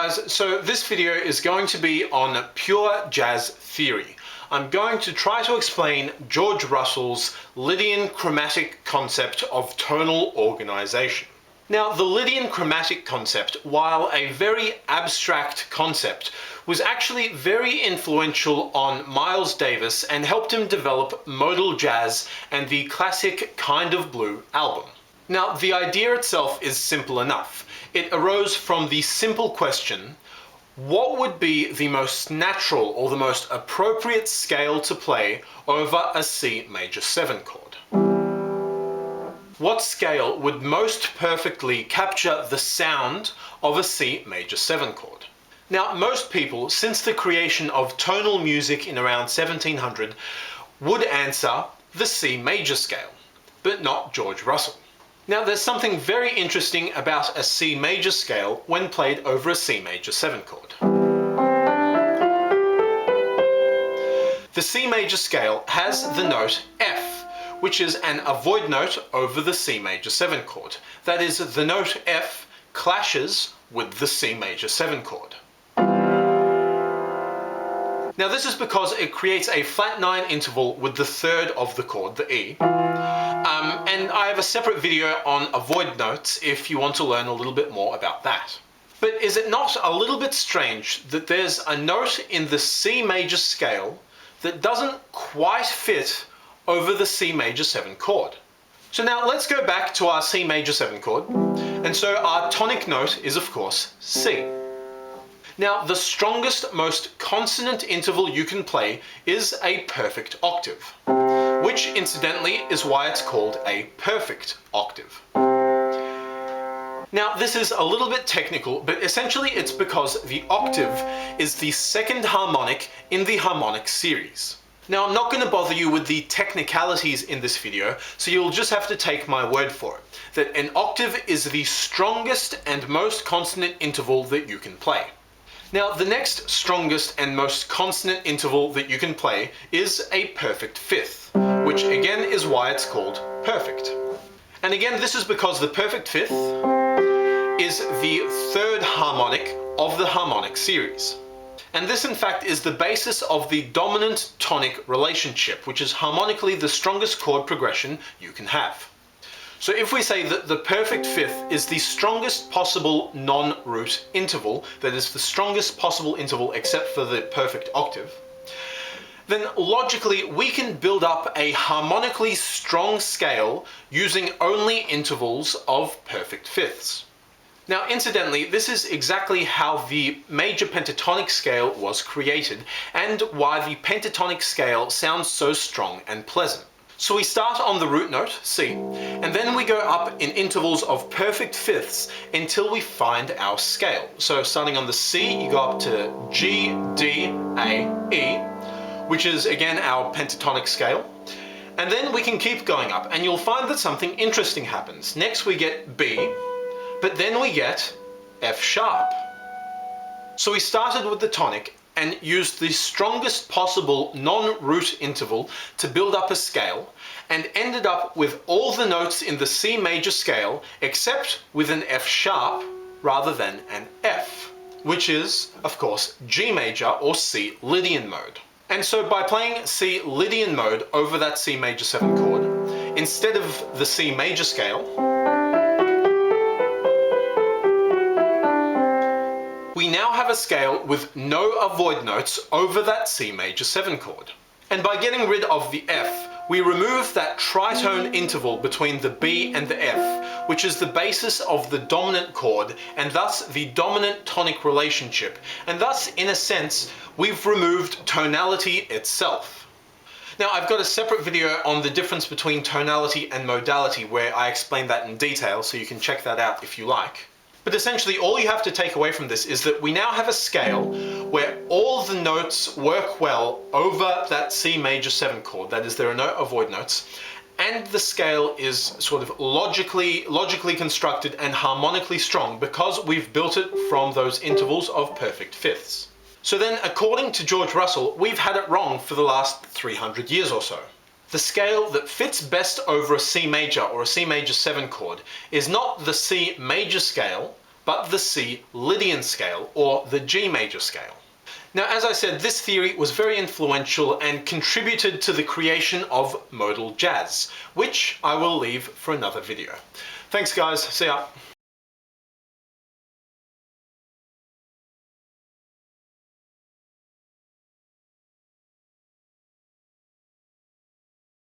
guys, so this video is going to be on pure jazz theory. I'm going to try to explain George Russell's Lydian Chromatic concept of tonal organization. Now, the Lydian Chromatic concept, while a very abstract concept, was actually very influential on Miles Davis and helped him develop modal jazz and the classic Kind of Blue album. Now, the idea itself is simple enough. It arose from the simple question, what would be the most natural or the most appropriate scale to play over a C major 7 chord? What scale would most perfectly capture the sound of a C major 7 chord? Now, most people, since the creation of tonal music in around 1700, would answer the C major scale, but not George Russell. Now, there's something very interesting about a C major scale when played over a C major 7 chord. The C major scale has the note F, which is an avoid note over the C major 7 chord. That is, the note F clashes with the C major 7 chord. Now, this is because it creates a flat 9 interval with the third of the chord, the E. And I have a separate video on avoid notes if you want to learn a little bit more about that. But is it not a little bit strange that there's a note in the C major scale that doesn't quite fit over the C major 7 chord? So now let's go back to our C major 7 chord. And so our tonic note is, of course, C. Now, the strongest, most consonant interval you can play is a perfect octave, which incidentally is why it's called a perfect octave. Now, this is a little bit technical, but essentially it's because the octave is the second harmonic in the harmonic series. Now, I'm not going to bother you with the technicalities in this video, so you'll just have to take my word for it, that an octave is the strongest and most consonant interval that you can play. Now, the next strongest and most consonant interval that you can play is a perfect fifth, which again is why it's called perfect. And again, this is because the perfect fifth is the third harmonic of the harmonic series. And this in fact is the basis of the dominant tonic relationship, which is harmonically the strongest chord progression you can have. So if we say that the perfect fifth is the strongest possible non-root interval, that is the strongest possible interval except for the perfect octave, then logically we can build up a harmonically strong scale using only intervals of perfect fifths. Now, incidentally, this is exactly how the major pentatonic scale was created and why the pentatonic scale sounds so strong and pleasant. So we start on the root note, C, and then we go up in intervals of perfect fifths until we find our scale. So starting on the C, you go up to G, D, A, E, which is again our pentatonic scale. And then we can keep going up, and you'll find that something interesting happens. Next we get B, but then we get F sharp. So we started with the tonic and used the strongest possible non-root interval to build up a scale, and ended up with all the notes in the C major scale except with an F sharp rather than an F, which is, of course, G major or C Lydian mode. And so by playing C Lydian mode over that C major 7 chord, instead of the C major scale, we now have a scale with no avoid notes over that C major 7 chord. And by getting rid of the F, we remove that tritone interval between the B and the F, which is the basis of the dominant chord and thus the dominant tonic relationship. And thus, in a sense, we've removed tonality itself. Now, I've got a separate video on the difference between tonality and modality where I explain that in detail, so you can check that out if you like. But essentially, all you have to take away from this is that we now have a scale where all the notes work well over that C major 7 chord, that is, there are no avoid notes, and the scale is sort of logically constructed and harmonically strong because we've built it from those intervals of perfect fifths. So then, according to George Russell, we've had it wrong for the last 300 years or so. The scale that fits best over a C major or a C major 7 chord is not the C major scale, but the C Lydian scale, or the G major scale. Now, as I said, this theory was very influential and contributed to the creation of modal jazz, which I will leave for another video. Thanks guys, see ya!